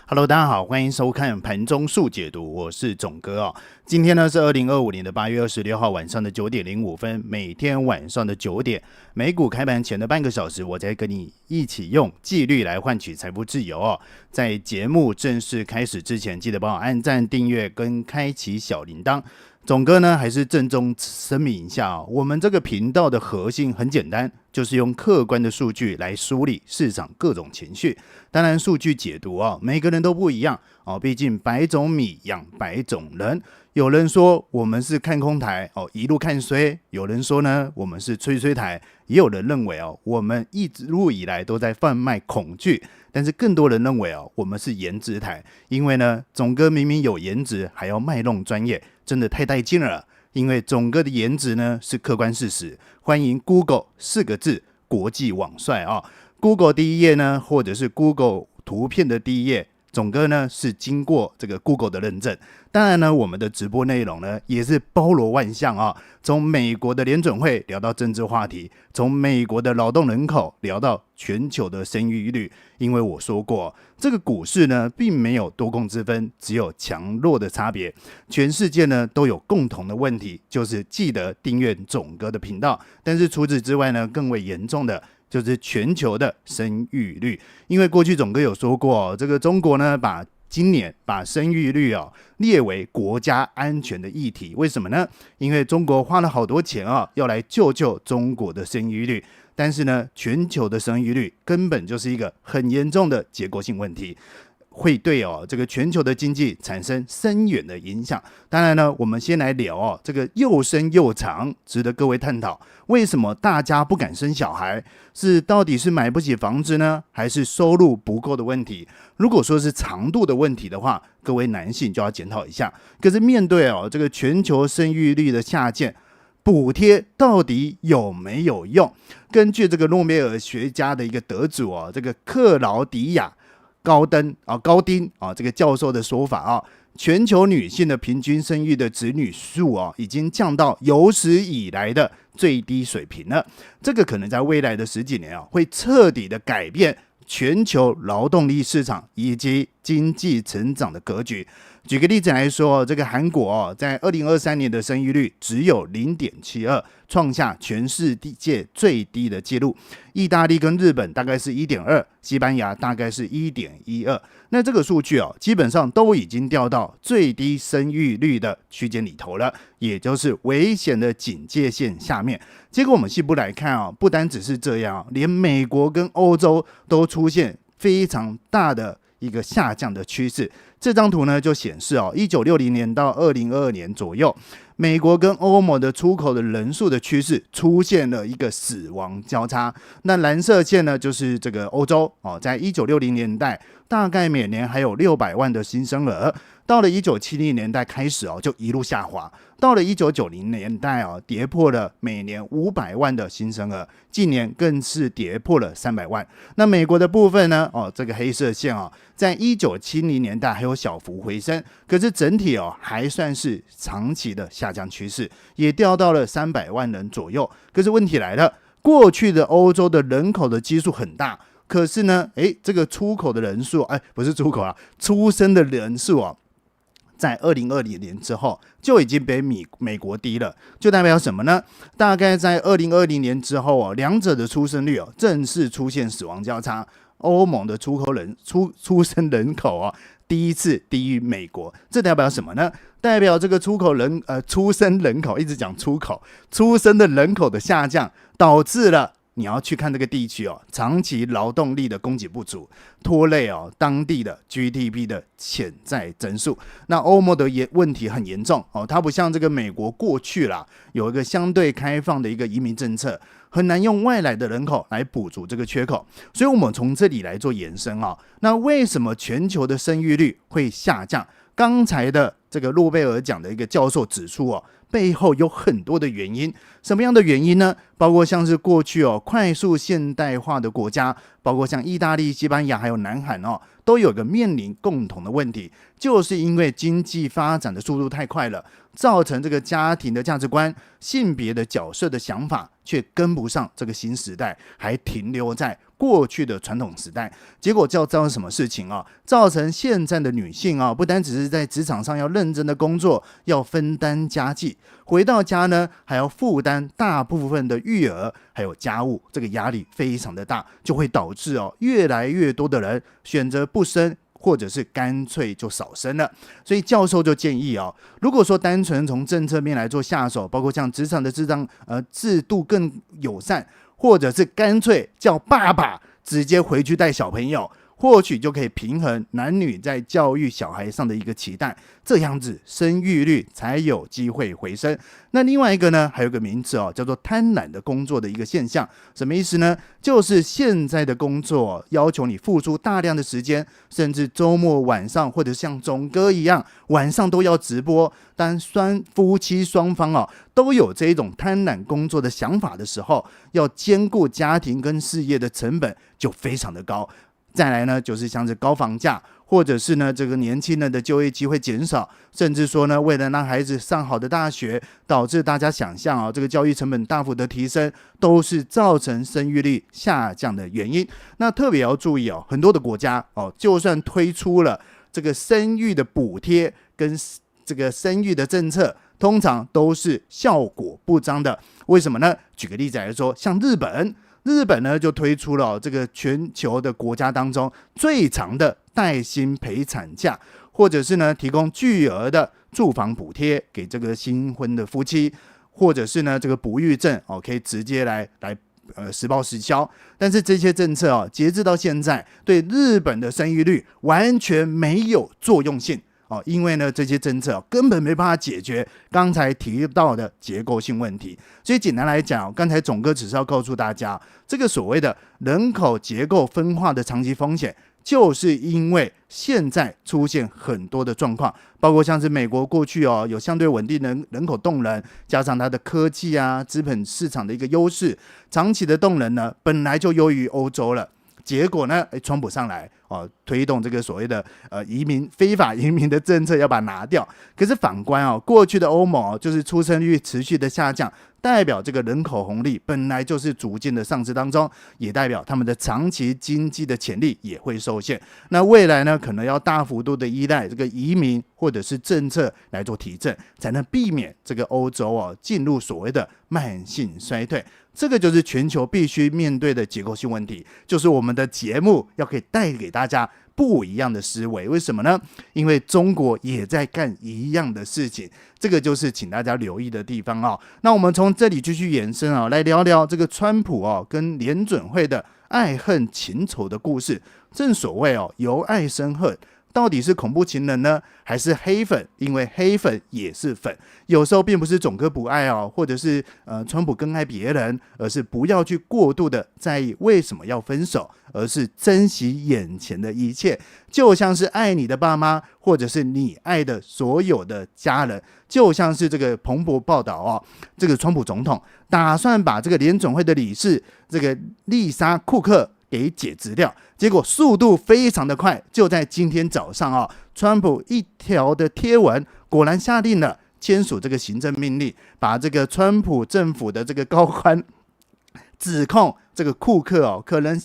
Hello，大家好，欢迎收看盘中速解读，我是总哥哦。今天呢是2025年的8月26号晚上的9点05分，每天晚上的9点，美股开盘前的半个小时，我再跟你一起用纪律来换取财富自由哦。在节目正式开始之前，记得帮我按赞、订阅跟开启小铃铛。总哥呢，还是郑重声明一下哦，我们这个频道的核心很简单，就是用客观的数据来梳理市场各种情绪。当然，数据解读哦，每个人都不一样哦，毕竟百种米养百种人。有人说我们是看空台哦，一路看衰；有人说呢，我们是吹吹台；也有人认为哦，我们一路以来都在贩卖恐惧。但是更多人认为哦，我们是颜值台，因为呢，总哥明明有颜值，还要卖弄专业，真的太带劲了。因为总哥的颜值呢是客观事实，欢迎 Google 4个字国际网帅啊、Google 第一页呢，或者是 Google 图片的第一页，总哥呢是经过这个 Google 的认证。当然呢，我们的直播内容呢也是包罗万象啊，从美国的联准会聊到政治话题，从美国的劳动人口聊到全球的生育率。因为我说过，这个股市呢并没有多空之分，只有强弱的差别。全世界呢都有共同的问题，就是记得订阅总哥的频道。但是除此之外呢，更为严重的就是全球的生育率。因为过去总哥有说过，这个中国呢今年把生育率列为国家安全的议题。为什么呢？因为中国花了好多钱要来救中国的生育率。但是呢，全球的生育率根本就是一个很严重的结构性问题，会对这个全球的经济产生深远的影响。当然呢，我们先来聊这个又生又长，值得各位探讨。为什么大家不敢生小孩？到底是买不起房子呢，还是收入不够的问题？如果说是长度的问题的话，各位男性就要检讨一下。可是面对这个全球生育率的下降，补贴到底有没有用？根据这个诺贝尔学家的一个得主这个克劳迪亚高丁这个教授的说法全球女性的平均生育的子女数已经降到有史以来的最低水平了。这个可能在未来的10几年会彻底的改变全球劳动力市场以及经济成长的格局。举个例子来说，这个韩国在2023年的生育率只有 0.72， 创下全世界最低的记录。意大利跟日本大概是 1.2， 西班牙大概是 1.12。 那这个数据基本上都已经掉到最低生育率的区间里头了，也就是危险的警戒线下面。结果我们细部来看不单只是这样，连美国跟欧洲都出现非常大的一个下降的趋势。这张图呢就显示1960年到2022年左右，美国跟欧盟的出口的人数的趋势出现了一个死亡交叉。那蓝色线呢就是这个欧洲在1960年代大概每年还有600万的新生儿，到了1970年代开始就一路下滑，到了1990年代跌破了每年500万的新生儿，近年更是跌破了300万。那美国的部分呢这个黑色线在1970年代还有小幅回升，可是整体还算是长期的下降趋势，也掉到了300万人左右。可是问题来了，过去的欧洲的人口的基数很大，可是呢这个出口的人数不是出口出生的人数在2020年之后就已经比美国低了，就代表什么呢？大概在2020年之后两者的出生率正式出现死亡交叉。欧盟的出生人口第一次低于美国，这代表什么呢？代表这个出生人口一直讲出生的人口的下降，导致了你要去看这个地区长期劳动力的供给不足，拖累当地的 GDP 的潜在增速。那欧盟的问题很严重它不像这个美国过去有一个相对开放的一个移民政策，很难用外来的人口来补足这个缺口。所以我们从这里来做延伸那为什么全球的生育率会下降？刚才的这个诺贝尔奖的一个教授指出背后有很多的原因。什么样的原因呢？包括像是过去快速现代化的国家，包括像意大利、西班牙还有南韩都有个面临共同的问题，就是因为经济发展的速度太快了，造成这个家庭的价值观、性别的角色的想法却跟不上这个新时代，还停留在过去的传统时代。结果造成什么事情造成现在的女性不单只是在职场上要认真的工作，要分担家计，回到家呢还要负担大部分的育儿还有家务，这个压力非常的大，就会导致越来越多的人选择不生，或者是干脆就少生了。所以教授就建议如果说单纯从政策面来做下手，包括像职场的制度更友善，或者是干脆叫爸爸直接回去带小朋友，或许就可以平衡男女在教育小孩上的一个期待，这样子生育率才有机会回升。那另外一个呢，还有个名词叫做贪婪的工作的一个现象。什么意思呢？就是现在的工作要求你付出大量的时间，甚至周末晚上或者像总哥一样晚上都要直播。当夫妻双方都有这一种贪婪工作的想法的时候，要兼顾家庭跟事业的成本就非常的高。再来呢，就是像是高房价，或者是呢这个年轻人的就业机会减少，甚至说呢为了让孩子上好的大学，导致大家想象这个教育成本大幅的提升，都是造成生育率下降的原因。那特别要注意很多的国家就算推出了这个生育的补贴跟这个生育的政策，通常都是效果不彰的。为什么呢？举个例子来说，像日本呢就推出了这个全球的国家当中最长的带薪陪产假，或者是呢提供巨额的住房补贴给这个新婚的夫妻，或者是呢这个不育证可以直接来实报实销。但是这些政策截至到现在对日本的生育率完全没有作用性。因为呢这些政策根本没办法解决刚才提到的结构性问题。所以简单来讲，刚才总哥只是要告诉大家，这个所谓的人口结构分化的长期风险，就是因为现在出现很多的状况，包括像是美国过去有相对稳定的人口动能，加上它的科技资本市场的一个优势，长期的动能呢本来就优于欧洲了。结果呢，川普上来推动这个所谓的非法移民的政策，要把它拿掉。可是反观过去的欧盟就是出生率持续的下降，代表这个人口红利本来就是逐渐的上升当中，也代表他们的长期经济的潜力也会受限。那未来呢，可能要大幅度的依赖这个移民或者是政策来做提振，才能避免这个欧洲进入所谓的慢性衰退。这个就是全球必须面对的结构性问题，就是我们的节目要可以带给大家不一样的思维。为什么呢？因为中国也在干一样的事情，这个就是请大家留意的地方那我们从这里继续延伸来聊聊这个川普跟联准会的爱恨情仇的故事。正所谓由爱生恨，到底是恐怖情人呢，还是黑粉？因为黑粉也是粉，有时候并不是总哥不爱或者是川普更爱别人，而是不要去过度的在意为什么要分手，而是珍惜眼前的一切。就像是爱你的爸妈，或者是你爱的所有的家人。就像是这个彭博报道这个川普总统打算把这个联准会的理事这个丽莎库克给解职掉，结果速度非常的快，就在今天早上川普一条的贴文果然下令了签署这个行政命令，把这个川普政府的这个高官指控这个库克可能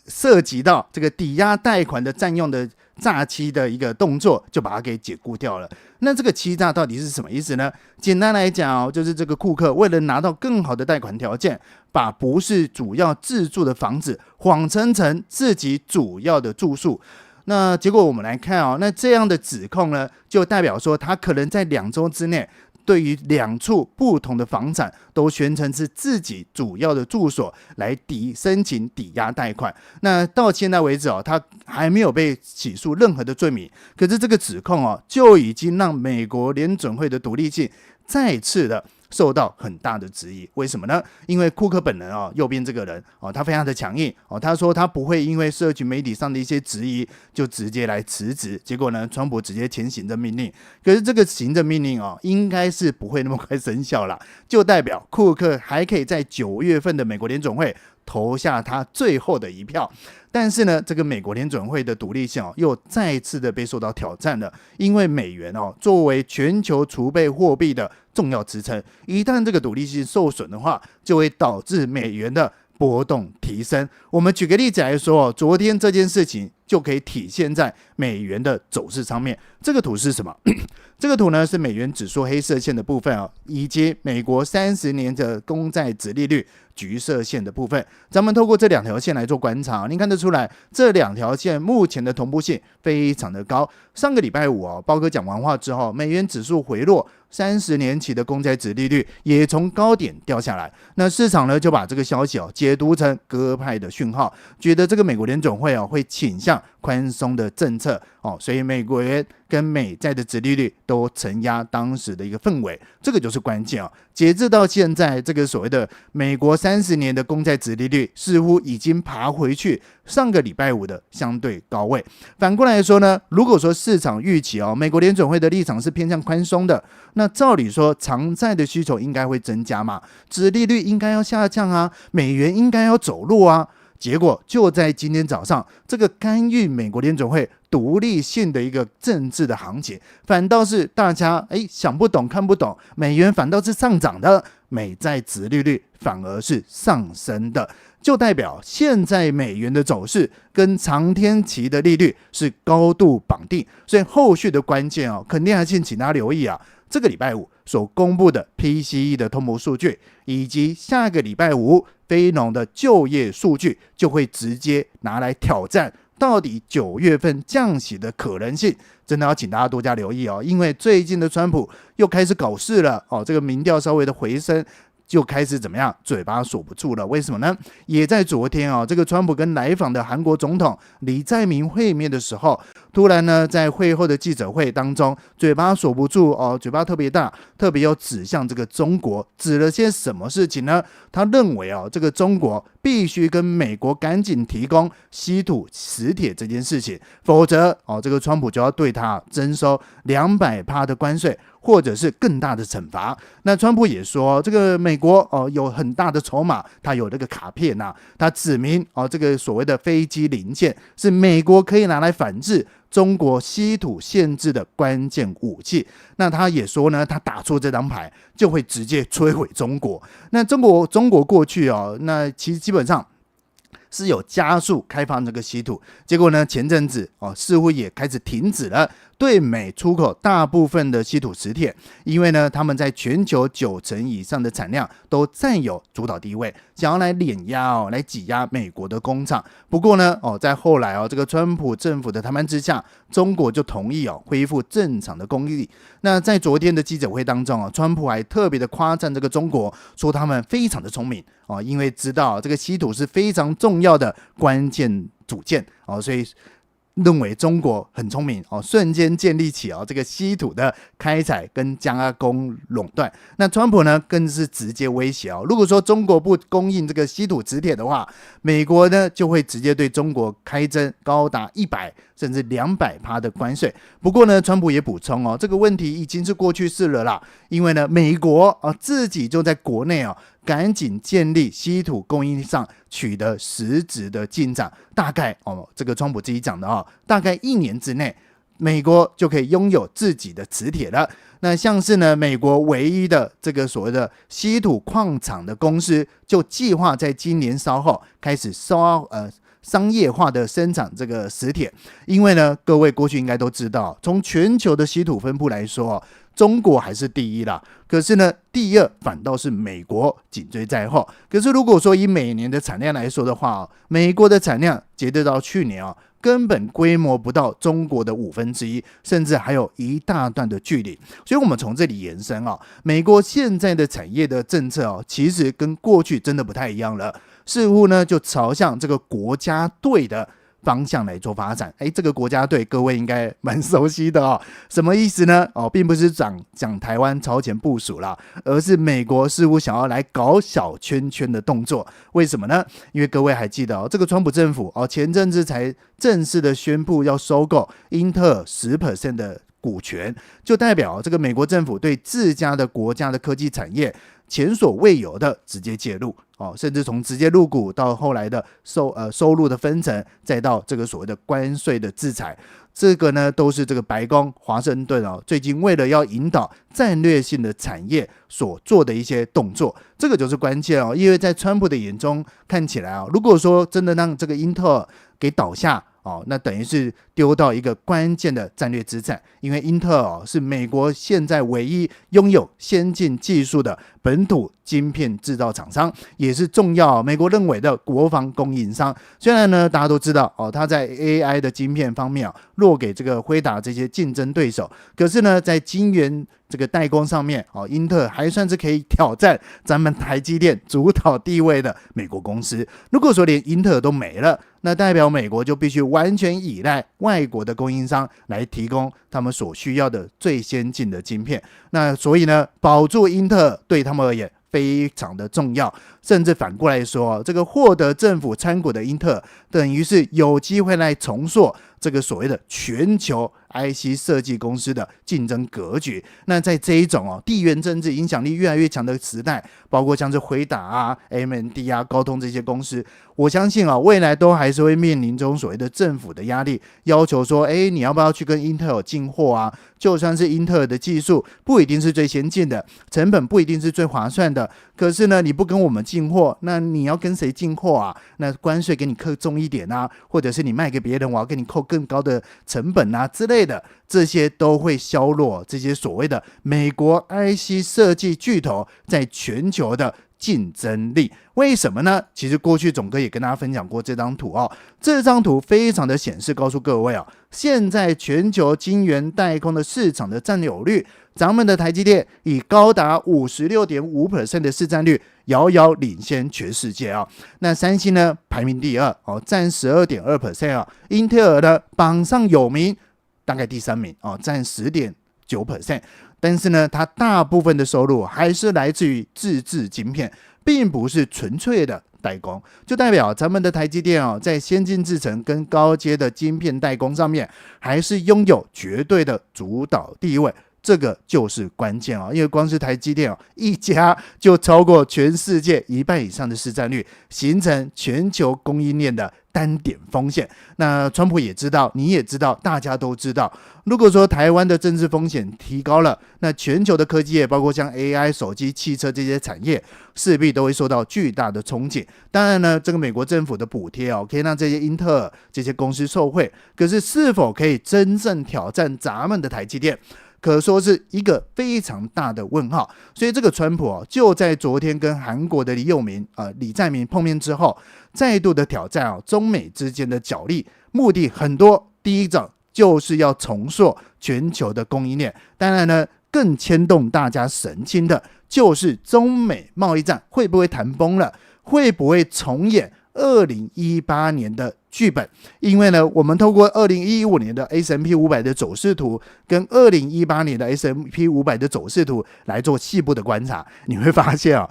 涉及到这个抵押贷款的占用的诈欺的一个动作，就把它给解雇掉了。那这个欺诈到底是什么意思呢？简单来讲就是这个库克为了拿到更好的贷款条件，把不是主要自住的房子谎称成自己主要的住宿。那结果我们来看那这样的指控呢，就代表说他可能在2周之内对于2处不同的房产都宣称是自己主要的住所来申请抵押贷款。那到现在为止他还没有被起诉任何的罪名，可是这个指控就已经让美国联准会的独立性再次的受到很大的质疑。为什么呢？因为库克本人右边这个人他非常的强硬他说他不会因为社群媒体上的一些质疑就直接来辞职。结果呢，川普直接签行政命令，可是这个行政命令应该是不会那么快生效啦，就代表库克还可以在9月份的美国联准会投下他最后的一票。但是呢，这个美国联准会的独立性又再次的被受到挑战了，因为美元作为全球储备货币的重要支撑，一旦这个独立性受损的话，就会导致美元的波动提升。我们举个例子来说昨天这件事情就可以体现在美元的走势上面。这个图是什么？这个图呢是美元指数黑色线的部分以及美国30年的公债殖利率橘色线的部分。咱们透过这2条线来做观察您看得出来这2条线目前的同步性非常的高。上个礼拜五包哥讲完话之后，美元指数回落，30年期的公债殖利率也从高点掉下来。那市场呢就把这个消息解读成鸽派的讯号，觉得这个美国联准会会倾向宽松的政策所以美国元跟美债的殖利率都承压当时的一个氛围，这个就是关键截至到现在，这个所谓的美国30年的公债殖利率似乎已经爬回去上个礼拜五的相对高位。反过来说呢，如果说市场预期美国联准会的立场是偏向宽松的，那照理说长债的需求应该会增加嘛，殖利率应该要下降啊，美元应该要走弱啊。结果就在今天早上，这个干预美国联准会独立性的一个政治的行情，反倒是大家想不懂看不懂，美元反倒是上涨的，美债殖利率反而是上升的，就代表现在美元的走势跟长天期的利率是高度绑定。所以后续的关键肯定还是请大家留意这个礼拜五所公布的 PCE 的通膨数据，以及下个礼拜五非农的就业数据，就会直接拿来挑战到底9月份降息的可能性。真的要请大家多加留意因为最近的川普又开始搞事了这个民调稍微的回升，就开始怎么样，嘴巴锁不住了。为什么呢？也在昨天这个川普跟来访的韩国总统李在明会面的时候，突然呢在会后的记者会当中嘴巴锁不住嘴巴特别大，特别有指向这个中国，指了些什么事情呢？他认为这个中国必须跟美国赶紧提供稀土磁铁这件事情，否则这个川普就要对他征收200%的关税，或者是更大的惩罚。那川普也说，这个美国有很大的筹码，他有那个卡片他指明这个所谓的飞机零件是美国可以拿来反制中国稀土限制的关键武器。那他也说呢，他打出这张牌就会直接摧毁中国。那中国过去那其实基本上是有加速开放这个稀土，结果呢前阵子似乎也开始停止了对美出口大部分的稀土磁铁，因为呢他们在全球90%以上的产量都占有主导地位，想要来碾压来挤压美国的工厂。不过呢在后来这个川普政府的谈判之下，中国就同意恢复正常的供应。那在昨天的记者会当中川普还特别的夸赞这个中国，说他们非常的聪明因为知道这个稀土是非常重要的关键组件所以认为中国很聪明瞬间建立起这个稀土的开采跟加工垄断。那川普呢更是直接威胁如果说中国不供应这个稀土磁铁的话，美国呢就会直接对中国开征高达100甚至200%的关税。不过呢川普也补充这个问题已经是过去式了啦，因为呢美国自己就在国内赶紧建立稀土供应上取得实质的进展，大概这个川普自己讲的大概1年之内美国就可以拥有自己的磁铁了。那像是呢美国唯一的这个所谓的稀土矿场的公司，就计划在今年稍后开始商业化的生产这个磁铁。因为呢各位过去应该都知道，从全球的稀土分布来说中国还是第一啦，可是呢第二反倒是美国紧追在后。可是如果说以每年的产量来说的话美国的产量截止到去年根本规模不到中国的1/5，甚至还有一大段的距离。所以我们从这里延伸美国现在的产业的政策其实跟过去真的不太一样了，似乎呢就朝向这个国家队的方向来做发展。这个国家队各位应该蛮熟悉的哦。什么意思呢？并不是讲台湾超前部署啦，而是美国似乎想要来搞小圈圈的动作。为什么呢？因为各位还记得这个川普政府前阵子才正式的宣布要收购英特尔 10% 的股权，就代表这个美国政府对自家的国家的科技产业前所未有的直接介入，甚至从直接入股到后来的收入的分成，再到这个所谓的关税的制裁，这个呢都是这个白宫华盛顿最近为了要引导战略性的产业所做的一些动作，这个就是关键因为在川普的眼中看起来如果说真的让这个英特尔给倒下那等于是丢到一个关键的战略资产，因为英特尔是美国现在唯一拥有先进技术的本土晶片制造厂商，也是重要美国认为的国防供应商。虽然呢大家都知道它在 AI 的晶片方面落给这个辉达这些竞争对手，可是呢在晶圆这个代工上面英特尔还算是可以挑战咱们台积电主导地位的美国公司。如果说连英特尔都没了，那代表美国就必须完全依赖外国的供应商来提供他们所需要的最先进的晶片。那所以呢，保住英特尔对他们而言非常的重要，甚至反过来说这个获得政府参股的英特尔等于是有机会来重塑这个所谓的全球 IC 设计公司的竞争格局。那在这一种地缘政治影响力越来越强的时代，包括像是辉达AMD 高通这些公司，我相信未来都还是会面临中所谓的政府的压力，要求说你要不要去跟英特尔进货就算是英特尔的技术不一定是最先进的，成本不一定是最划算的，可是呢你不跟我们进货，那你要跟谁进货那关税给你扣重一点或者是你卖给别人，我要给你扣更高的成本之类的，这些都会削弱这些所谓的美国 IC 设计巨头在全球的竞争力。为什么呢？其实过去总哥也跟大家分享过这张图这张图非常的显示告诉各位现在全球晶圆代工的市场的占有率，咱们的台积电以高达 56.5% 的市占率遥遥领先全世界那三星呢排名第二占 12.2%英特尔呢榜上有名，大概第三名占 10.9%， 但是呢它大部分的收入还是来自于自制晶片，并不是纯粹的代工，就代表咱们的台积电在先进制程跟高阶的晶片代工上面还是拥有绝对的主导地位，这个就是关键因为光是台积电一家就超过全世界一半以上的市占率，形成全球供应链的单点风险。那川普也知道，你也知道，大家都知道，如果说台湾的政治风险提高了，那全球的科技业包括像 AI 手机汽车这些产业势必都会受到巨大的冲击。当然呢这个美国政府的补贴可以让这些英特尔这些公司受惠，可是是否可以真正挑战咱们的台积电，可说是一个非常大的问号。所以这个川普就在昨天跟韩国的李在明碰面之后，再度的挑战中美之间的角力，目的很多，第一种就是要重塑全球的供应链，当然呢更牵动大家神经的就是中美贸易战会不会谈崩了，会不会重演2018年的剧本。因为呢我们透过2015年的 S&P 500的走势图跟2018年的 S&P 500的走势图来做细部的观察，你会发现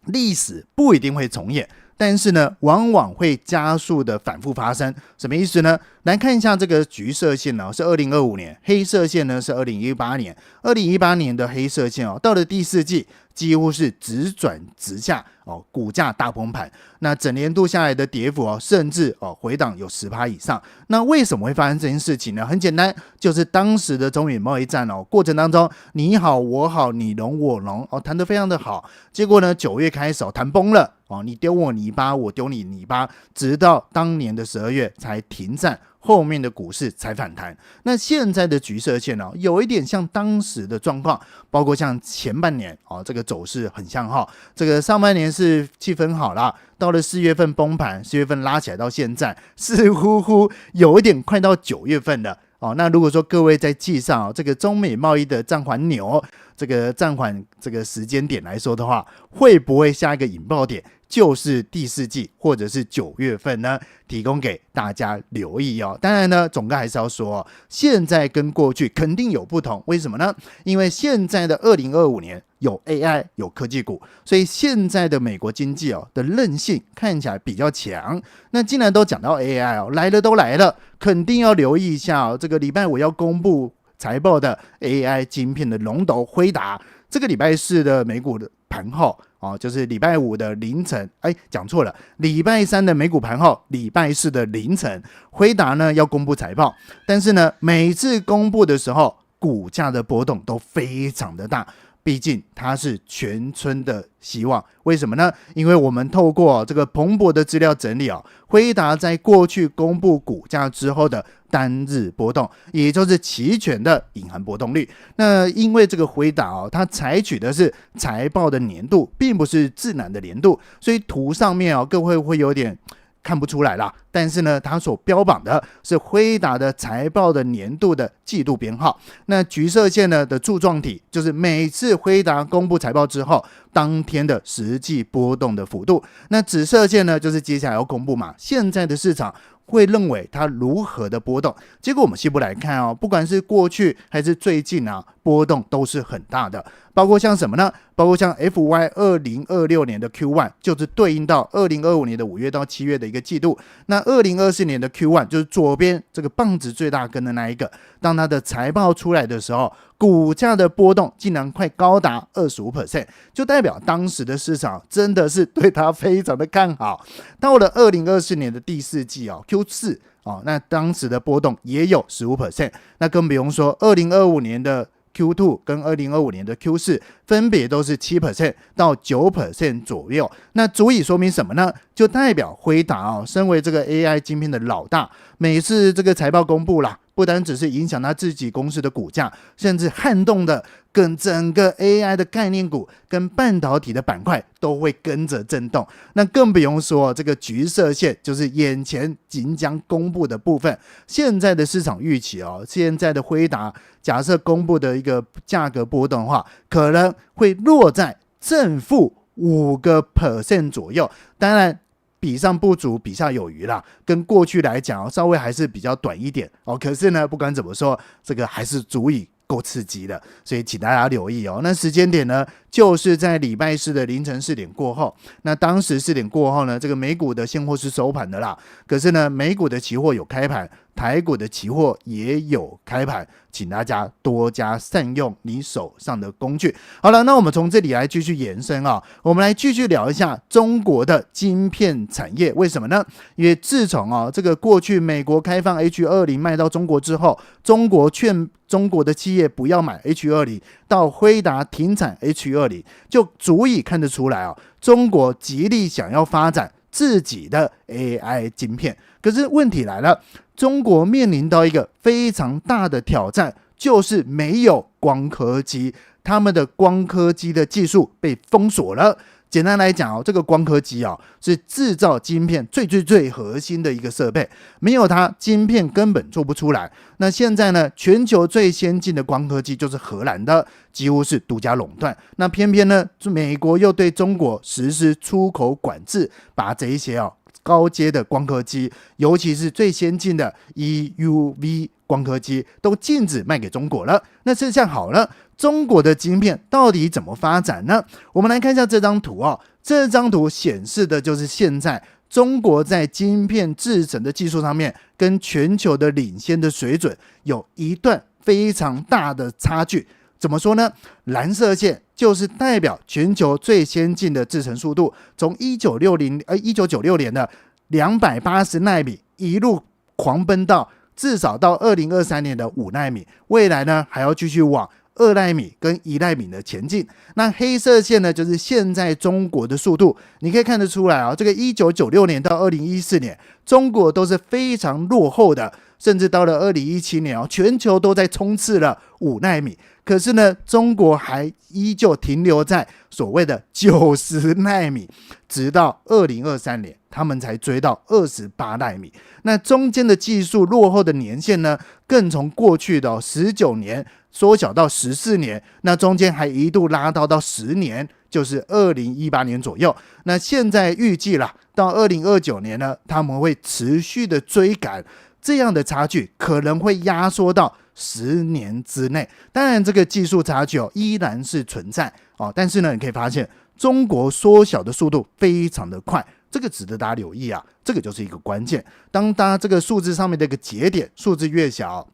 历史不一定会重演，但是呢往往会加速的反复发生。什么意思呢？来看一下这个橘色线是2025年，黑色线呢是2018年。2018年的黑色线到了第四季几乎是直转直下股价大崩盘，那整年度下来的跌幅甚至回档有 10% 以上。那为什么会发生这件事情呢？很简单，就是当时的中美贸易战过程当中，你好我好你侬我侬谈得非常的好，结果呢9月开始谈崩了你丢我泥巴我丢你泥巴，直到当年的12月才停战，后面的股市才反弹。那现在的橘色线有一点像当时的状况，包括像前半年这个走势很像这个上半年是气氛好了，到了4月份崩盘，4月份拉起来到现在，似乎有一点快到9月份了那如果说各位在记上这个中美贸易的暂缓钮，这个暂缓这个时间点来说的话，会不会下一个引爆点就是第四季或者是9月份呢，提供给大家留意哦。当然呢，总哥还是要说哦，现在跟过去肯定有不同，为什么呢？因为现在的2025年有 AI 有科技股，所以现在的美国经济的韧性看起来比较强。那既然都讲到 AI 来了都来了，肯定要留意一下这个礼拜五要公布财报的 AI 晶片的龙头辉达，这个礼拜四的美股的盘后就是礼拜五的凌晨，讲错了，礼拜三的美股盘后，礼拜四的凌晨，辉达呢要公布财报，但是呢，每次公布的时候，股价的波动都非常的大。毕竟它是全村的希望，为什么呢？因为我们透过这个彭博的资料整理辉达在过去公布股价之后的单日波动，也就是期权的隐含波动率。那因为这个辉达它采取的是财报的年度，并不是自然的年度，所以图上面各位会有点看不出来啦，但是呢，它所标榜的是辉达的财报的年度的季度编号。那橘色线呢的柱状体就是每次辉达公布财报之后当天的实际波动的幅度。那紫色线呢就是接下来要公布嘛，现在的市场会认为它如何的波动。结果我们细部来看不管是过去还是最近波动都是很大的。包括像什么呢？包括像 FY 2026年的 Q1 就是对应到2025年的5月到7月的一个季度。那2024年的 Q1 就是左边这个棒子最大根的那一个，当它的财报出来的时候，股价的波动竟然快高达 25%， 就代表当时的市场真的是对它非常的看好。到了2024年的第四季Q4 那当时的波动也有 15%， 那更不用说2025年的Q2 跟2025年的 Q4 分别都是 7% 到 9% 左右。那足以说明什么呢？就代表辉达身为这个 AI 晶片的老大，每次这个财报公布啦，不单只是影响他自己公司的股价，甚至撼动的跟整个 AI 的概念股跟半导体的板块都会跟着震动。那更不用说这个橘色线就是眼前即将公布的部分。现在的市场预期现在的辉达假设公布的一个价格波动的话，可能会落在正负5% 左右。当然比上不足，比下有余啦，跟过去来讲稍微还是比较短一点可是呢，不管怎么说，这个还是足以够刺激的，所以请大家留意那时间点呢，就是在礼拜四的凌晨4点过后。那当时4点过后呢，这个美股的现货是收盘的啦，可是呢，美股的期货有开盘，台股的期货也有开盘，请大家多加善用你手上的工具。好了，那我们从这里来继续延伸我们来继续聊一下中国的晶片产业。为什么呢？因为自从这个过去美国开放 H20 卖到中国之后，中国劝中国的企业不要买 H20， 到辉达停产 H20， 就足以看得出来中国极力想要发展自己的 AI 晶片。可是问题来了，中国面临到一个非常大的挑战，就是没有光刻机，他们的光刻机的技术被封锁了。简单来讲这个光刻机是制造晶片最核心的一个设备，没有它晶片根本做不出来。那现在呢，全球最先进的光刻机就是荷兰的，几乎是独家垄断。那偏偏呢，美国又对中国实施出口管制，把这一些高阶的光刻机，尤其是最先进的 EUV 光刻机都禁止卖给中国了。那这下好了，中国的晶片到底怎么发展呢？我们来看一下这张图这张图显示的就是现在中国在晶片制程的技术上面跟全球的领先的水准有一段非常大的差距。怎么说呢？蓝色线就是代表全球最先进的制程速度，从1996年的280奈米一路狂奔到至少到2023年的5奈米，未来呢还要继续往2奈米跟1奈米的前进。那黑色线呢，就是现在中国的速度，你可以看得出来这个1996年到2014年，中国都是非常落后的，甚至到了2017年全球都在冲刺了5奈米。可是呢，中国还依旧停留在所谓的90奈米，直到2023年他们才追到28奈米。那中间的技术落后的年限呢，更从过去的19年缩小到14年，那中间还一度拉到10年，就是2018年左右。那现在预计啦，到2029年呢，他们会持续的追赶，这样的差距可能会压缩到10年之内。当然这个技术差距依然是存在但是呢，你可以发现中国缩小的速度非常的快，这个值得大家留意啊，这个就是一个关键。当大家这个数字上面的一个节点数字越小，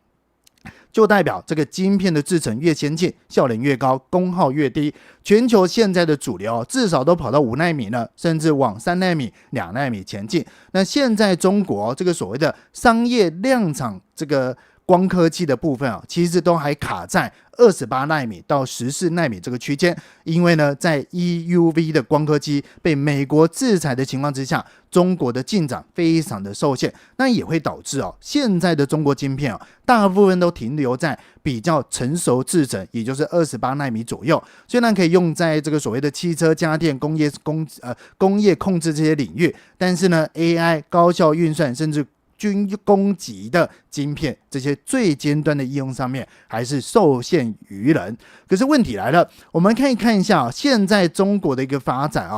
就代表这个晶片的制程越先进，效能越高，功耗越低。全球现在的主流至少都跑到5奈米了，甚至往3奈米、2奈米前进。那现在中国这个所谓的商业量产这个光刻机的部分其实都还卡在28奈米到14奈米这个区间，因为呢，在 EUV 的光刻机被美国制裁的情况之下，中国的进展非常的受限，那也会导致现在的中国晶片大部分都停留在比较成熟制程，也就是28奈米左右，虽然可以用在这个所谓的汽车、家电、工业控制这些领域，但是呢 AI 高效运算甚至军工级的晶片，这些最尖端的应用上面还是受限于人。可是问题来了，我们可以看一下现在中国的一个发展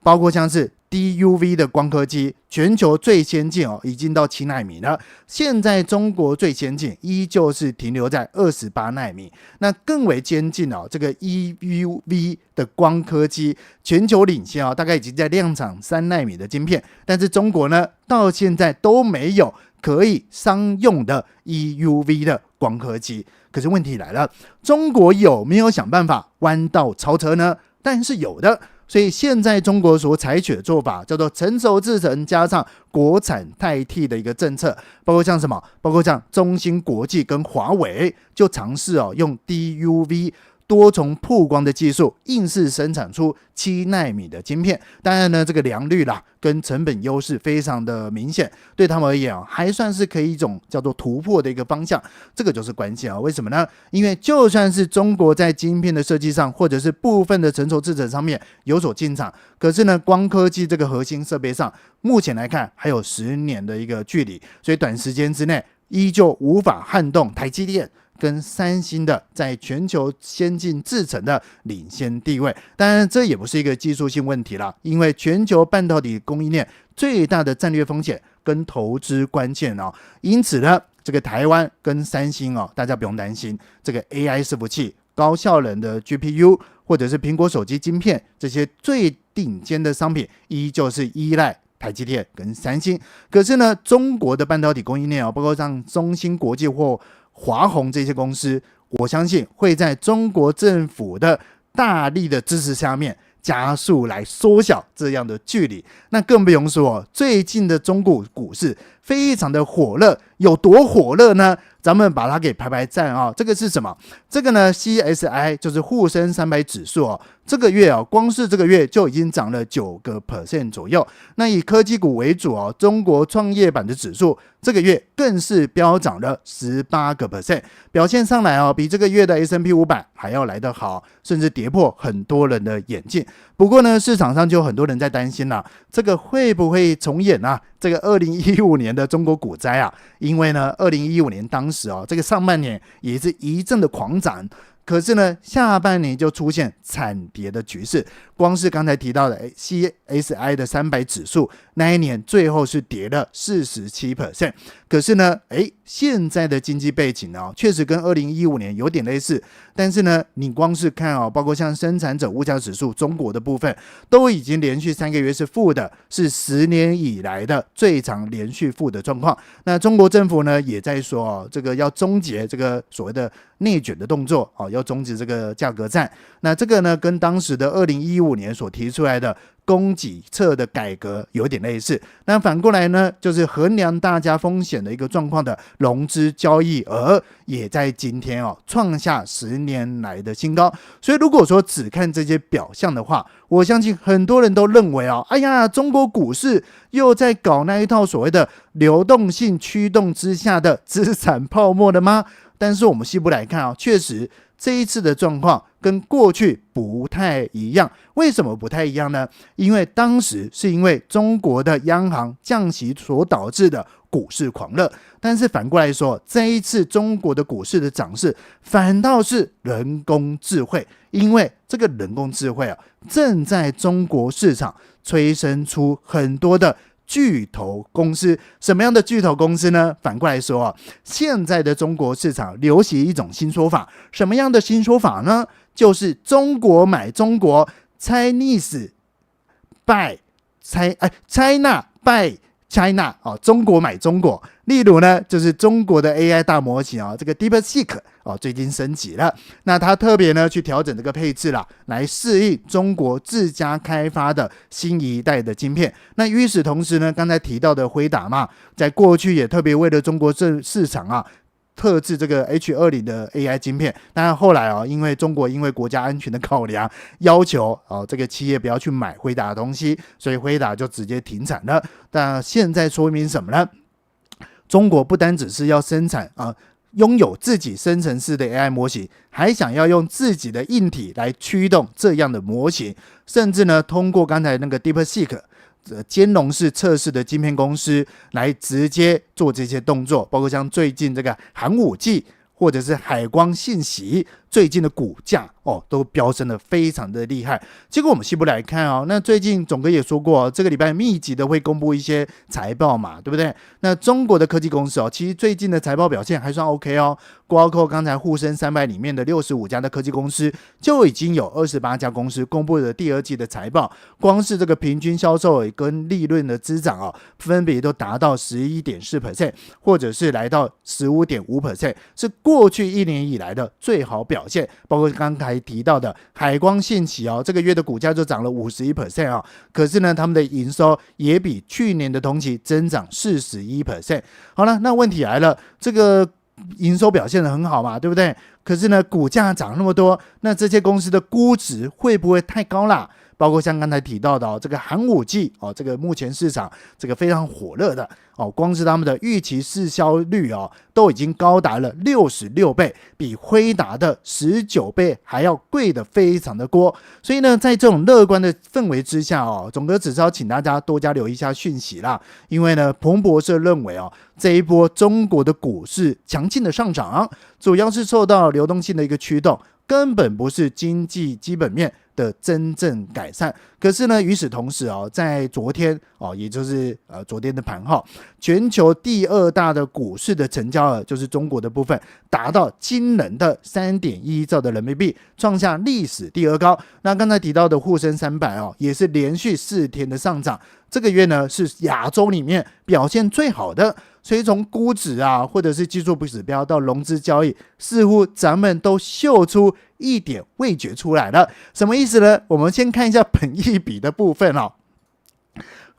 包括像是 DUV 的光刻机，全球最先进已经到7奈米了。现在中国最先进依旧是停留在28奈米。那更为先进这个 EUV 的光刻机，全球领先大概已经在量产3奈米的晶片，但是中国呢，到现在都没有可以商用的 EUV 的光刻机。可是问题来了，中国有没有想办法弯道超车呢？当然是有的。所以现在中国所采取的做法叫做成熟制程加上国产代替的一个政策，包括像什么？包括像中芯国际跟华为就尝试用 DUV 多重曝光的技术，硬是生产出7奈米的晶片。当然呢，这个良率啦跟成本优势非常的明显，对他们而言还算是可以一种叫做突破的一个方向。这个就是关键为什么呢？因为就算是中国在晶片的设计上，或者是部分的成熟制程上面有所进展，可是呢，光科技这个核心设备上，目前来看还有10年的一个距离，所以短时间之内依旧无法撼动台积电跟三星的在全球先进制程的领先地位。当然这也不是一个技术性问题啦，因为全球半导体供应链最大的战略风险跟投资关键因此呢，这个台湾跟三星大家不用担心，这个 AI 伺服器、高效能的 GPU 或者是苹果手机晶片，这些最顶尖的商品依旧是依赖台积电跟三星。可是呢，中国的半导体供应链包括像中芯国际或华虹这些公司，我相信会在中国政府的大力的支持下面加速来缩小这样的距离。那更不用说最近的中国股市非常的火热，有多火热呢？咱们把它给排赞这个是什么？这个呢 CSI 就是沪深300指数这个月光是这个月就已经涨了9% 左右。那以科技股为主中国创业板的指数这个月更是飙涨了18%，表现上来比这个月的 S&P 500还要来得好，甚至跌破很多人的眼镜。不过呢，市场上就有很多人在担心这个会不会重演这个2015年的中国股灾因为呢2015年当时这个上半年也是一阵的狂涨，可是呢下半年就出现惨跌的局势。光是刚才提到的 CSI 的300指数那一年最后是跌了 47%。 可是呢现在的经济背景确实跟2015年有点类似，但是呢你光是看包括像生产者物价指数中国的部分都已经连续3个月是负的，是10年以来的最长连续负的状况。那中国政府呢也在说这个要终结这个所谓的内卷的动作要终止这个价格战。那这个呢跟当时的2015年所提出来的供给侧的改革有点类似。那反过来呢，就是衡量大家风险的一个状况的融资交易额也在今天创下10年来的新高。所以如果说只看这些表象的话，我相信很多人都认为哎呀，中国股市又在搞那一套所谓的流动性驱动之下的资产泡沫了吗？但是我们细部来看确实这一次的状况跟过去不太一样。为什么不太一样呢？因为当时是因为中国的央行降息所导致的股市狂热，但是反过来说，这一次中国的股市的涨势反倒是人工智慧，因为这个人工智慧正在中国市场催生出很多的巨头公司。什么样的巨头公司呢？反过来说现在的中国市场流行一种新说法，什么样的新说法呢？就是中国买中国， Chinese buy China buy China，中国买中国。例如呢，就是中国的 AI 大模型这个 DeepSeek 最近升级了，那它特别呢去调整这个配置啦，来适应中国自家开发的新一代的晶片。那与此同时呢，刚才提到的辉达嘛，在过去也特别为了中国市场特制这个 H20 的 AI 晶片，但后来因为中国因为国家安全的考量，要求这个企业不要去买辉达的东西，所以辉达就直接停产了。但现在说明什么呢？中国不单只是要生产拥有自己生成式的 AI 模型，还想要用自己的硬体来驱动这样的模型，甚至呢通过刚才那个 DeepSeek兼容式测试的晶片公司来直接做这些动作，包括像最近这个寒武纪或者是海光信息，最近的股价都飙升的非常的厉害。结果我们细部来看那最近总哥也说过这个礼拜密集的会公布一些财报嘛，对不对？那中国的科技公司其实最近的财报表现还算 OK 包括刚才沪深300里面的65家的科技公司，就已经有28家公司公布了第二季的财报，光是这个平均销售额跟利润的增长分别都达到 11.4%， 或者是来到 15.5%， 是过去1年以来的最好表现。包括刚才提到的海光信息这个月的股价就涨了 51%可是呢他们的营收也比去年的同期增长 41%。 好了，那问题来了，这个营收表现得很好嘛，对不对？可是呢股价涨那么多，那这些公司的估值会不会太高啦？包括像刚才提到的这个寒武纪这个目前市场这个非常火热的光是他们的预期市销率都已经高达了66倍，比辉达的19倍还要贵的非常的多。所以呢在这种乐观的氛围之下总哥只是要请大家多加留意一下讯息啦。因为呢彭博社认为这一波中国的股市强劲的上涨主要是受到流动性的一个驱动，根本不是经济基本面的真正改善。可是呢与此同时在昨天也就是昨天的盘后，全球第2大的股市的成交额就是中国的部分达到惊人的 3.1 兆的人民币，创下历史第2高。那刚才提到的沪深300也是连续4天的上涨，这个月呢是亚洲里面表现最好的。所以从估值或者是技术指标到融资交易，似乎咱们都嗅出一点味觉出来了。什么意思呢？我们先看一下本益比的部分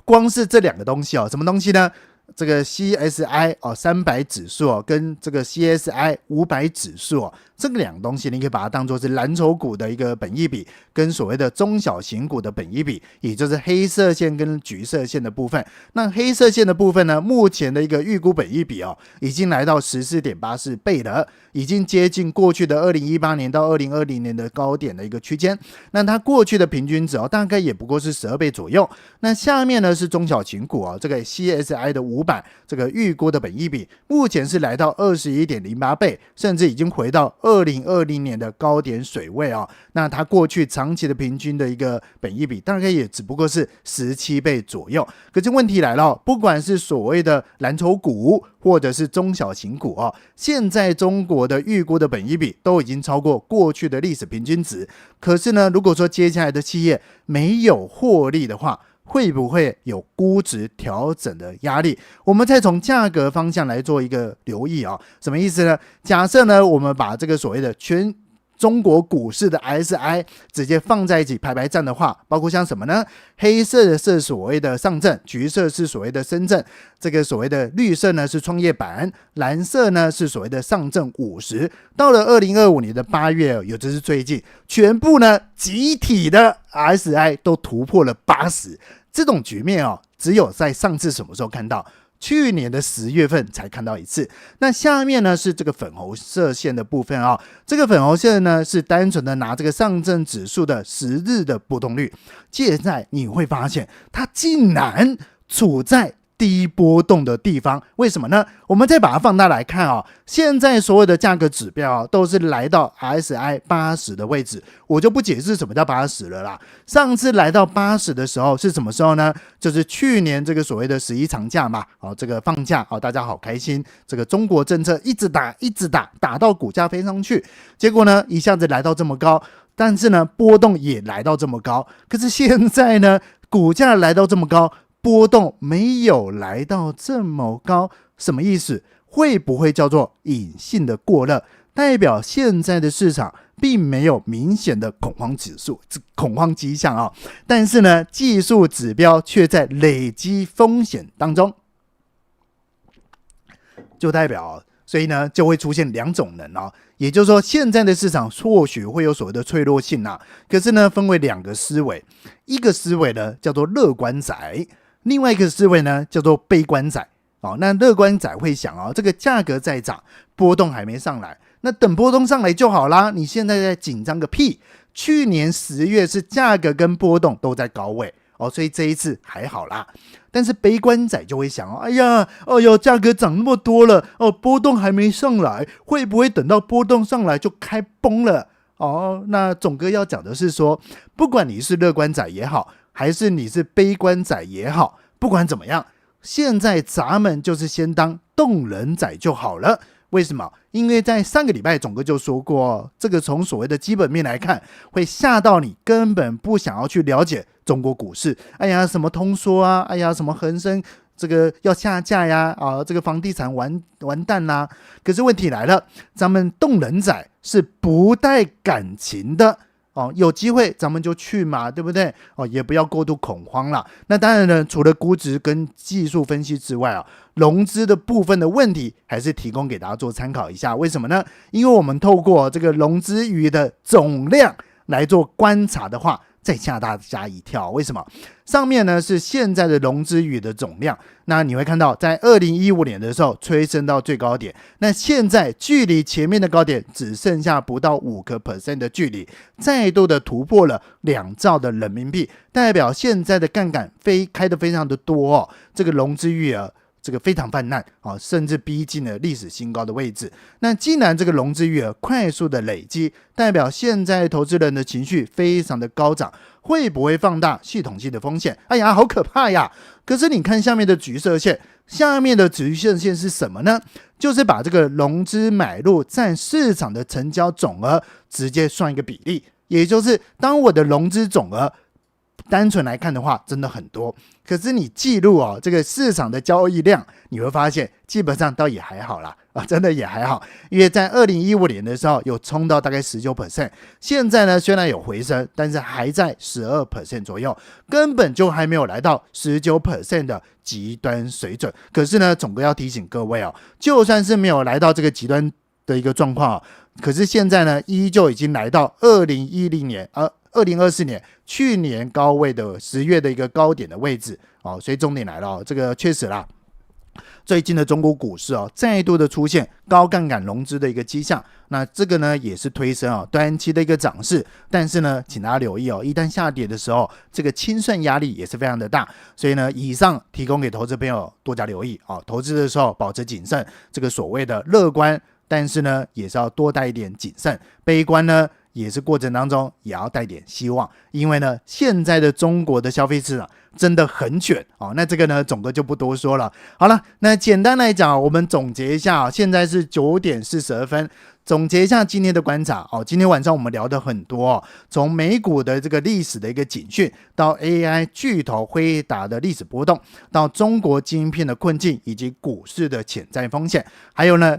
光是这2个东西什么东西呢？这个 CSI 300指数跟这个 CSI 500指数这个2个东西你可以把它当作是蓝筹股的一个本益比跟所谓的中小型股的本益比，也就是黑色线跟橘色线的部分。那黑色线的部分呢，目前的一个预估本益比已经来到 14.84 倍了，已经接近过去的2018年到2020年的高点的一个区间。那它过去的平均值大概也不过是12倍左右。那下面呢是中小型股这个 CSI 的500这个预估的本益比目前是来到 21.08 倍，甚至已经回到2020年的高点水位那它过去长期的平均的一个本益比大概也只不过是17倍左右。可是问题来了，不管是所谓的蓝筹股或者是中小型股现在中国的预估的本益比都已经超过过去的历史平均值。可是呢如果说接下来的企业没有获利的话，会不会有估值调整的压力？我们再从价格方向来做一个留意什么意思呢？假设呢我们把这个所谓的全中国股市的 RSI 直接放在一起排排站的话，包括像什么呢？黑色的是所谓的上证，橘色是所谓的深圳，这个所谓的绿色呢是创业板，蓝色呢是所谓的上证50。到了2025年的8月，也就是最近，全部呢集体的 RSI 都突破了80。这种局面只有在上次什么时候看到？去年的10月份才看到一次。那下面呢是这个粉红色线的部分啊，这个粉红线呢是单纯的拿这个上证指数的10日的波动率，现在你会发现它竟然处在低波动的地方，为什么呢？我们再把它放大来看啊，现在所有的价格指标都是来到 RSI 80的位置，我就不解释什么叫80了啦。上次来到80的时候是什么时候呢？就是去年这个所谓的11长假嘛，这个放假大家好开心，这个中国政策一直打到股价飞上去，结果呢一下子来到这么高，但是呢波动也来到这么高，可是现在呢股价来到这么高，波动没有来到这么高，什么意思？会不会叫做隐性的过热？代表现在的市场并没有明显的恐慌迹象但是呢，技术指标却在累积风险当中，就代表所以呢就会出现两种人也就是说现在的市场或许会有所谓的脆弱性可是呢分为两个思维，一个思维呢叫做乐观仔，另外一个思维呢叫做悲观仔那乐观仔会想这个价格在涨，波动还没上来，那等波动上来就好啦，你现在在紧张个屁，去年10月是价格跟波动都在高位所以这一次还好啦。但是悲观仔就会想哎呀价格涨那么多了波动还没上来，会不会等到波动上来就开崩了那总哥要讲的是说，不管你是乐观仔也好，还是你是悲观仔也好，不管怎么样，现在咱们就是先当动人仔就好了。为什么？因为在上个礼拜总哥就说过这个从所谓的基本面来看，会吓到你根本不想要去了解中国股市。哎呀什么通缩哎呀什么恒生这个要下架呀这个房地产完蛋啦。可是问题来了，咱们动人仔是不带感情的有机会咱们就去嘛，对不对也不要过度恐慌啦。那当然呢，除了估值跟技术分析之外融资的部分的问题还是提供给大家做参考一下。为什么呢？因为我们透过这个融资余的总量来做观察的话，再吓大家一跳。为什么？上面呢是现在的融资余的总量，那你会看到在2015年的时候催生到最高点，那现在距离前面的高点只剩下不到 5% 的距离，再度的突破了2兆的人民币，代表现在的杠杆开得非常的多这个融资余额这个非常泛滥甚至逼近了历史新高的位置。那既然这个融资余额快速的累积，代表现在投资人的情绪非常的高涨，会不会放大系统性的风险？哎呀好可怕呀。可是你看下面的橘色线，下面的橘色线是什么呢？就是把这个融资买入占市场的成交总额直接算一个比例，也就是当我的融资总额单纯来看的话真的很多，可是你记录这个市场的交易量，你会发现基本上倒也还好啦真的也还好。因为在2015年的时候有冲到大概 19%， 现在呢虽然有回升，但是还在 12% 左右，根本就还没有来到 19% 的极端水准。可是呢总哥要提醒各位就算是没有来到这个极端的一个状况可是现在呢依旧已经来到2024年去年高位的10月的一个高点的位置所以重点来了这个确实啦，最近的中国股市再度的出现高杠杆融资的一个迹象，那这个呢也是推升短期的一个涨势，但是呢请大家留意一旦下跌的时候，这个清算压力也是非常的大，所以呢以上提供给投资朋友多加留意投资的时候保持谨慎，这个所谓的乐观，但是呢也是要多带一点谨慎，悲观呢也是过程当中也要带点希望，因为呢现在的中国的消费市场真的很卷那这个呢总哥就不多说了。好了，那简单来讲我们总结一下现在是9点42分，总结一下今天的观察今天晚上我们聊的很多从美股的这个历史的一个警讯，到 AI 巨头辉达的历史波动，到中国晶片的困境，以及股市的潜在风险，还有呢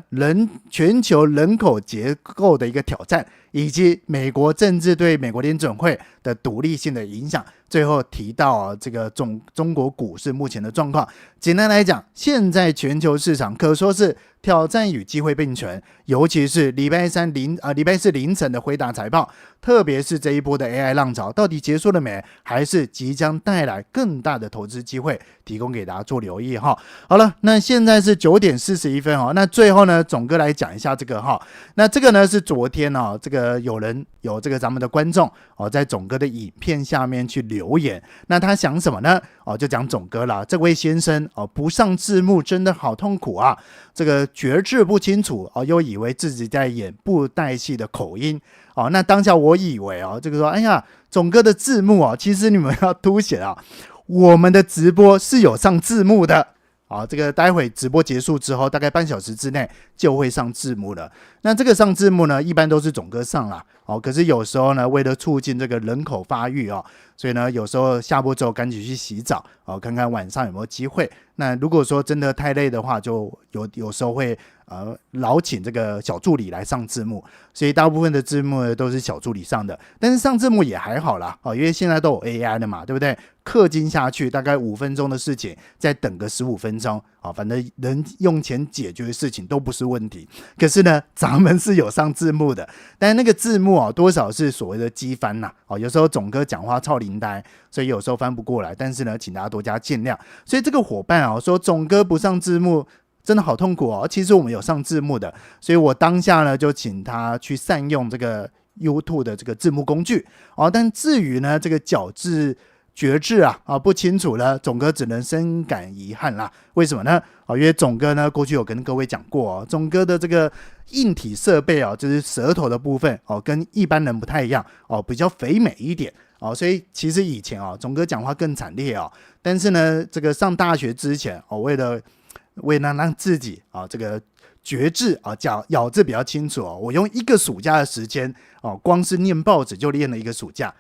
全球人口结构的一个挑战，以及美国政治对美国联准会的独立性的影响，最后提到这个中国股市目前的状况。简单来讲，现在全球市场可说是挑战与机会并存，尤其是礼拜四凌晨的辉达财报，特别是这一波的 AI 浪潮到底结束了没，还是即将带来更大的投资机会，提供给大家做留意哈。好了，那现在是9:41哈，那最后呢，总哥来讲一下这个哈。那这个呢是昨天这个有这个咱们的观众在总哥的影片下面去留言，那他想什么呢？就讲总哥啦，这位先生不上字幕真的好痛苦啊，这个觉字不清楚又以为自己在演布袋戏的口音那当下我以为这个说，哎呀，总哥的字幕其实你们要凸显我们的直播是有上字幕的。这个待会直播结束之后，大概半小时之内就会上字幕了。那这个上字幕呢，一般都是总哥上啦。可是有时候呢，为了促进这个人口发育所以呢，有时候下播之后赶紧去洗澡看看晚上有没有机会。那如果说真的太累的话，就有时候会劳请这个小助理来上字幕，所以大部分的字幕呢都是小助理上的。但是上字幕也还好啦因为现在都有 AI 的嘛，对不对？氪金下去大概5分钟的事情，再等个15分钟反正能用钱解决的事情都不是问题。可是呢，咱们是有上字幕的，但是那个字幕多少是所谓的机翻呐有时候总哥讲话超灵呆，所以有时候翻不过来。但是呢，请大家多加见谅。所以这个伙伴说总哥不上字幕真的好痛苦其实我们有上字幕的，所以我当下呢就请他去善用这个 YouTube 的这个字幕工具但至于呢这个矫字觉字不清楚了，总哥只能深感遗憾啦。为什么呢因为总哥呢过去有跟各位讲过总哥的这个硬体设备就是舌头的部分跟一般人不太一样比较肥美一点所以其实以前总哥讲话更惨烈但是呢这个上大学之前为了让自己这个觉字咬字比较清楚我用1个暑假的时间光是念报纸就练了1个暑假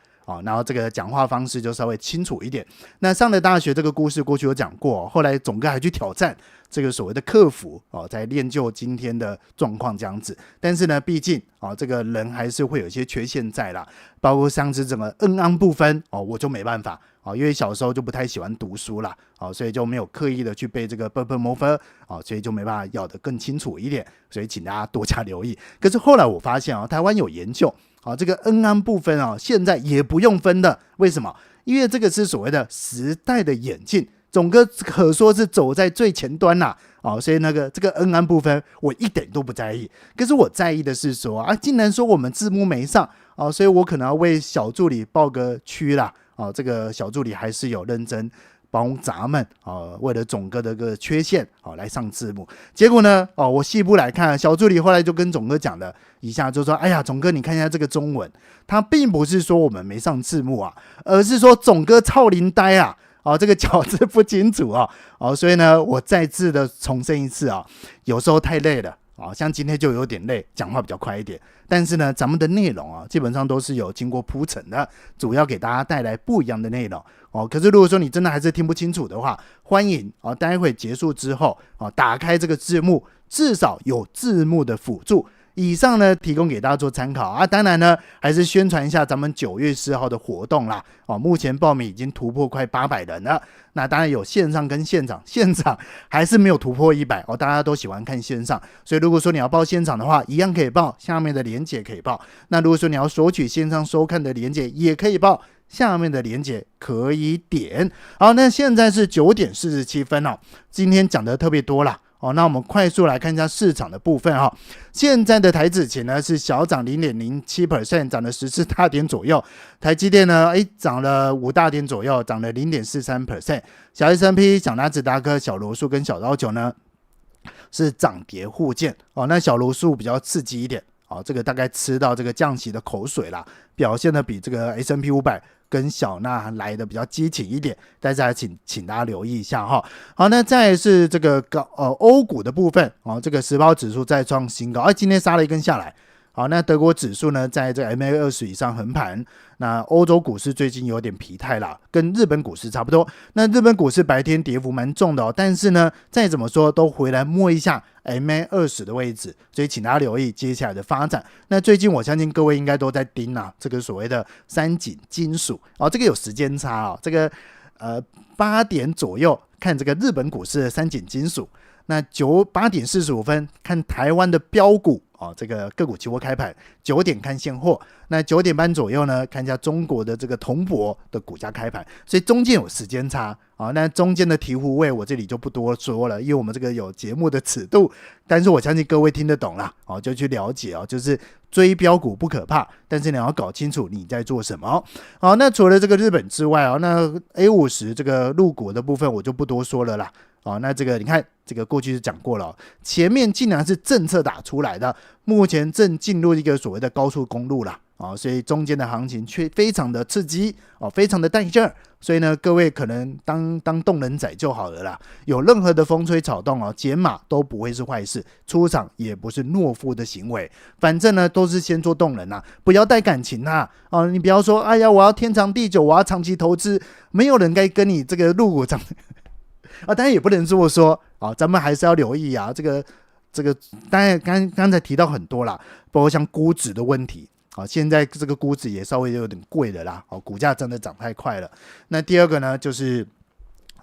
然后这个讲话方式就稍微清楚一点。那上了大学这个故事过去有讲过后来总哥还去挑战这个所谓的克服才练就今天的状况这样子。但是呢毕竟这个人还是会有一些缺陷在啦，包括像是整个安不分我就没办法因为小时候就不太喜欢读书啦所以就没有刻意的去背这个 //所以就没办法咬得更清楚一点，所以请大家多加留意。可是后来我发现台湾有研究这个安不分现在也不用分的。为什么？因为这个是所谓的时代的演进，总哥可说是走在最前端啦所以这个安不分我一点都不在意。可是我在意的是说竟然说我们字幕没上所以我可能要为小助理报个屈啦这个小助理还是有认真帮咱们为了总哥的个缺陷来上字幕。结果呢我细部来看，小助理后来就跟总哥讲了一下，就说哎呀总哥你看一下这个中文，他并不是说我们没上字幕而是说总哥超灵呆这个咬字不清楚所以呢我再次的重申一次有时候太累了像今天就有点累，讲话比较快一点。但是呢咱们的内容基本上都是有经过铺陈的，主要给大家带来不一样的内容可是如果说你真的还是听不清楚的话，欢迎待会结束之后打开这个字幕，至少有字幕的辅助。以上呢提供给大家做参考当然呢还是宣传一下咱们9月4号的活动啦目前报名已经突破快800人了。那当然有线上跟现场，现场还是没有突破100大家都喜欢看线上，所以如果说你要报现场的话，一样可以报，下面的连结可以报。那如果说你要索取线上收看的连结也可以报，下面的连结可以点。好，那现在是9:47今天讲的特别多啦那我们快速来看一下市场的部分现在的台指期呢是小涨 0.07%， 涨了14大点左右。台积电呢涨了5大点左右，涨了 0.43%。 小 S&P、 小纳斯达克、小罗素跟小道琼呢是涨跌互见那小罗素比较刺激一点这个大概吃到这个降息的口水啦，表现的比这个 S&P 500跟小纳来的比较激情一点，大家请大家留意一下好，那再来是这个欧股的部分这个时报指数再创新高今天杀了一根下来。好，那德国指数呢在这个 MA20 以上横盘。那欧洲股市最近有点疲态啦，跟日本股市差不多。那日本股市白天跌幅蛮重的但是呢再怎么说都回来摸一下 MA20 的位置，所以请大家留意接下来的发展。那最近我相信各位应该都在盯这个所谓的三井金属这个有时间差这个8点左右看这个日本股市的三井金属，那8点45分看台湾的标股这个个股期货开盘9点看现货，那9点半左右呢看一下中国的这个铜箔的股价开盘，所以中间有时间差那中间的醍醐味我这里就不多说了，因为我们这个有节目的尺度，但是我相信各位听得懂啦就去了解就是追标股不可怕，但是你要搞清楚你在做什么那除了这个日本之外那 A50 这个陆股的部分我就不多说了啦那这个你看这个过去是讲过了前面竟然是政策打出来的，目前正进入一个所谓的高速公路啦所以中间的行情却非常的刺激非常的带劲儿，所以呢各位可能当动能仔就好了啦，有任何的风吹草动减码都不会是坏事，出场也不是懦夫的行为，反正呢都是先做动能不要带感情你不要说哎呀我要天长地久，我要长期投资，没有人该跟你这个入股涨当然也不能这么说咱们还是要留意这个当然刚才提到很多啦，包括像估值的问题现在这个估值也稍微有点贵了啦股价真的涨太快了。那第二个呢就是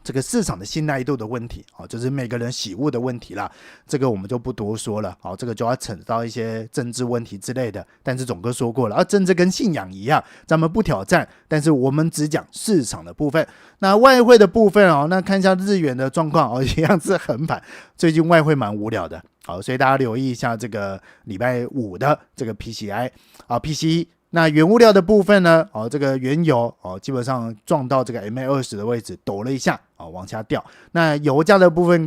这个市场的信赖度的问题就是每个人喜恶的问题啦，这个我们就不多说了这个就要扯到一些政治问题之类的，但是总哥说过了政治跟信仰一样，咱们不挑战，但是我们只讲市场的部分。那外汇的部分那看一下日元的状况一样是横盘，最近外汇蛮无聊的所以大家留意一下这个礼拜五的这个 PCI PCE。那原物料的部分呢这个原油基本上撞到这个 MA20 的位置抖了一下往下掉。那油价的部分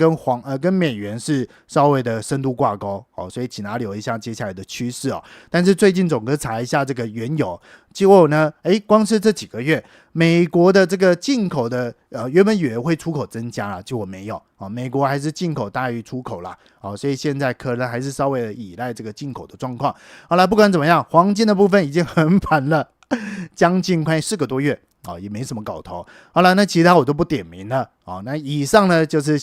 跟美元是稍微的深度挂钩所以请大家留意一下接下来的趋势但是最近总哥查一下这个原油，结果呢光是这几个月美国的这个进口的原本以为会出口增加啦，结果没有美国还是进口大于出口啦所以现在可能还是稍微的依赖这个进口的状况。好了，不管怎么样，黄金的部分已经横盘了将近快4个多月也没什么搞头。好了，那其他我都不点名了那以上呢就是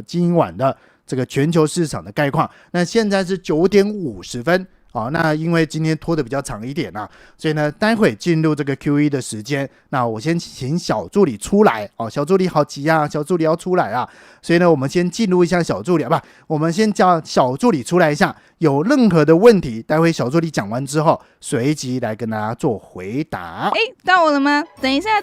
今晚的这个全球市场的概况。那现在是9点50分那因为今天拖得比较长一点所以呢待会进入这个 Q1 的时间，那我先请小助理出来小助理好急小助理要出来所以呢我们先进入一下小助理我们先叫小助理出来一下，有任何的问题待会小助理讲完之后随即来跟大家做回答。到我了吗？等一下，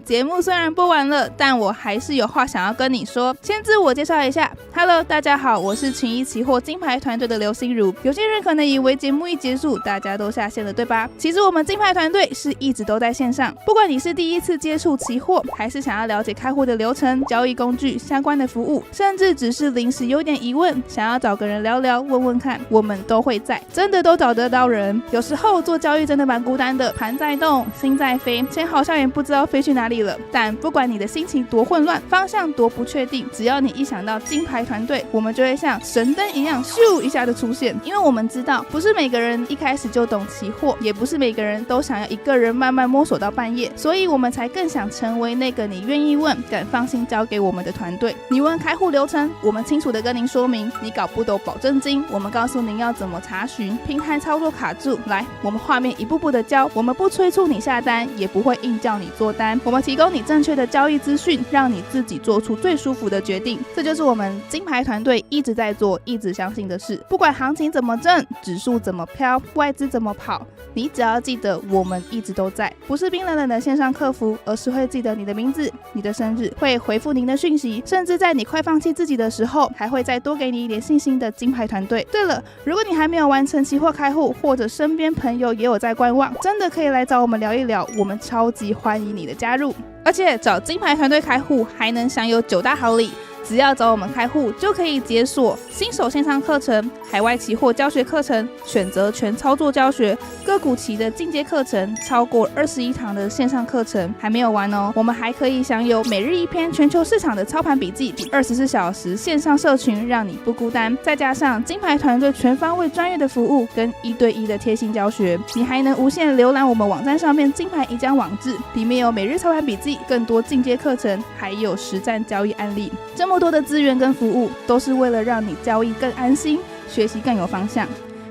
节目虽然播完了，但我还是有话想要跟你说。先自我介绍一下 Hello 大家好，我是群益期货金牌团队的刘心如。有些人可能以为节目一结束大家都下线了，对吧？其实我们金牌团队是一直都在线上，不管你是第一次接触期货，还是想要了解开户的流程、交易工具相关的服务，甚至只是临时有点疑问想要找个人聊聊问问看，我们都会在，真的都找得到人。有时候做交易真的蛮孤单的，盘在动心在飞，钱好像也不知道飞去哪里了。但不管你的心情多混乱，方向多不确定，只要你一想到金牌团队，我们就会像神灯一样咻一下的出现。因为我们知道不是每个人一开始就懂期货，也不是每个人都想要一个人慢慢摸索到半夜，所以我们才更想成为那个你愿意问敢放心交给我们的团队。你问开户流程，我们清楚的跟您说明；你搞不懂保证金，我们告诉您要怎么查询。平台操作卡住，来，我们画面一步步的教。我们不催促你下单，也不会硬叫你做单，我们提供你正确的交易资讯，让你自己做出最舒服的决定。这就是我们金牌团队一直在做，一直相信的事。不管行情怎么震，指数怎么飘，外资怎么跑，你只要记得我们一直都在，不是冰冷冷的线上客服，而是会记得你的名字、你的生日，会回复您的讯息，甚至在你快放弃自己的时候，还会再多给你一点信心的金牌团队。对了，如果你还没有完成期货开户，或者身边朋友也有在观望，真的可以来找我们聊一聊，我们超级欢迎你的加入。而且找金牌团队开户还能享有9大好礼，只要找我们开户就可以解锁新手线上课程、海外期货教学课程、选择权操作教学、个股期的进阶课程，超过21堂的线上课程。还没有完哦，我们还可以享有每日1篇全球市场的操盘笔记，24小时线上社群，让你不孤单。再加上金牌团队全方位专业的服务跟1对1的贴心教学，你还能无限浏览我们网站上面金牌一江网志，里面有每日操盘笔记、更多进阶课程，还有实战交易案例。这么多的资源跟服务，都是为了让你交易更安心，学习更有方向。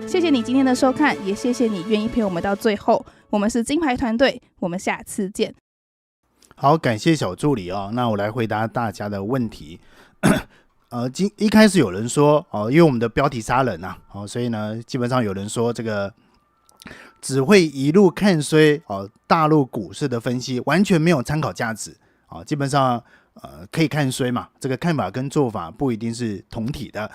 谢谢你今天的收看，也谢谢你愿意陪我们到最后。我们是金牌团队，我们下次见。好，感谢小助理那我来回答大家的问题一开始有人说因为我们的标题杀人啊，所以呢基本上有人说这个只会一路看衰大陆股市的分析完全没有参考价值基本上可以看衰嘛，这个看法跟做法不一定是同体的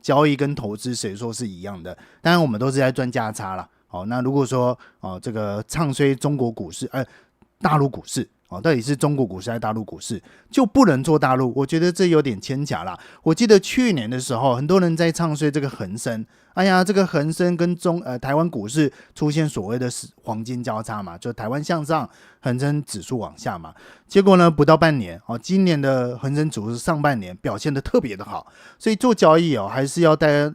交易跟投资谁说是一样的？当然我们都是在赚价差啦那如果说这个唱衰中国股市大陆股市到底是中国股市还是大陆股市就不能做大陆，我觉得这有点牵强啦。我记得去年的时候很多人在唱衰这个恒生，哎呀这个恒生跟台湾股市出现所谓的黄金交叉嘛，就台湾向上，恒生指数往下嘛。结果呢不到半年今年的恒生指数上半年表现得特别的好，所以做交易还是要大家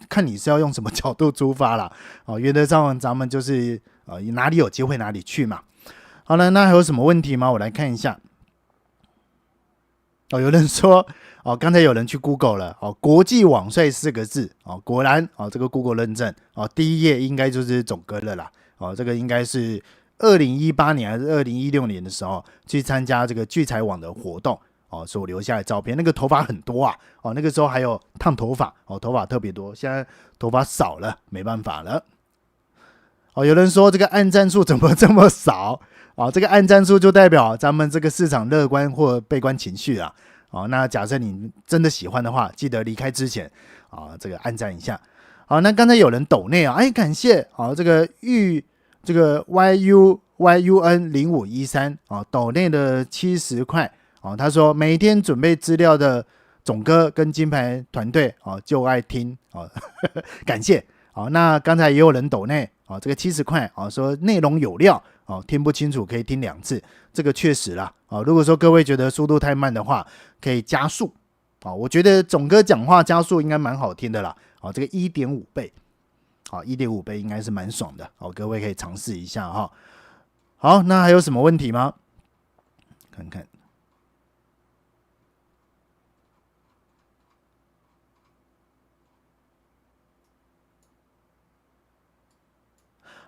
看你是要用什么角度出发啦原则上咱们就是哪里有机会哪里去嘛。好了，那还有什么问题吗？我来看一下。有人说刚才有人去 Google 了国际网帅4个字果然这个 Google 认证第一页应该就是总哥了啦这个应该是2018年还是2016年的时候去参加这个聚财网的活动所留下的照片，那个头发很多啊那个时候还有烫头发头发特别多，现在头发少了，没办法了有人说这个按赞数怎么这么少这个按赞数就代表咱们这个市场乐观或悲观情绪啊那假设你真的喜欢的话，记得离开之前这个按赞一下那刚才有人抖内感谢这个YUN 0513抖内的70块他说每天准备资料的总哥跟金牌团队就爱听感谢那刚才也有人抖内这个70块说内容有料听不清楚可以听2次，这个确实啦如果说各位觉得速度太慢的话可以加速我觉得总哥讲话加速应该蛮好听的啦这个 1.5 倍1.5 倍应该是蛮爽的各位可以尝试一下好，那还有什么问题吗？看看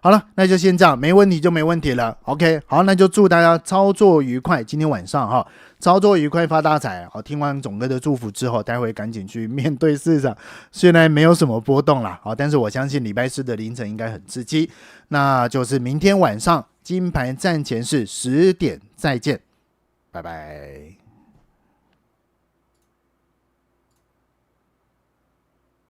好了，那就先这样，没问题就没问题了。OK， 好，那就祝大家操作愉快。今天晚上操作愉快发大财。听完总哥的祝福之后，待会赶紧去面对市场。虽然没有什么波动啦，但是我相信礼拜4的凌晨应该很刺激。那就是明天晚上金牌战前是10点再见，拜拜。